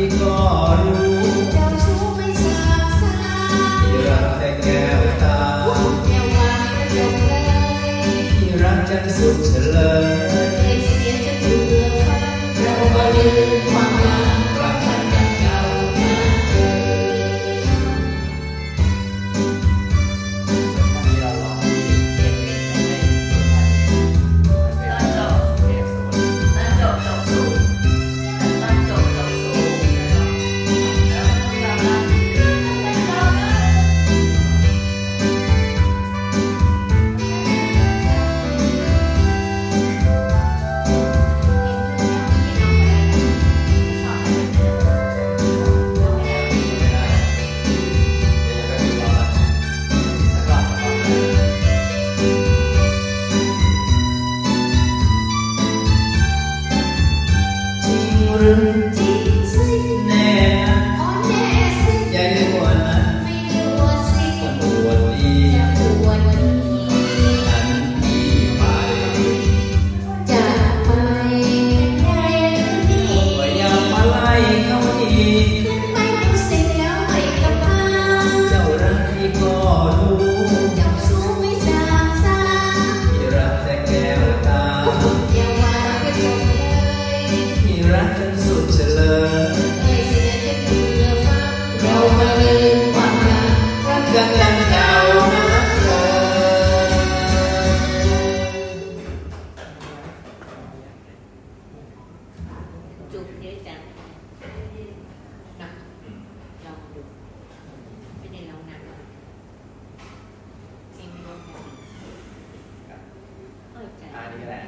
ที่ก็รู้เจ้าชู้ไม่สาบซ่าที่รักแต่แก้วตาแก้ววางกระจกเลยที่รักกันสุดเฉลยเคยเสียจนเบื่อฟังเรามาลืมความหลังรักกันดังเก่ามาจริงสิแน่อ๋อแน่สิอย่าอย่าว่านั้นไม่รู้ว่าสิปวดดีจะปวดดีทันทีไปจะไปได้หรือนี่ก็อย่ามาไล่เขาอีกขึ้นไปดูเสียไม่กลับมาเจ้ารักที่ก็รู้เจ้าชู้ไม่สาบซ่าที่รักแต่แก้วตาอย่าวางกระจกเลยที่รักกันสุดเฉลยเคยเสียจนเบื่อฟังเรามาลืมความหลังรักกันดังเก่านะเธอจุกเยอะจังนะลองดูไม่ได้ลองนานเองลองดูเข้าใจอันนี้แหละ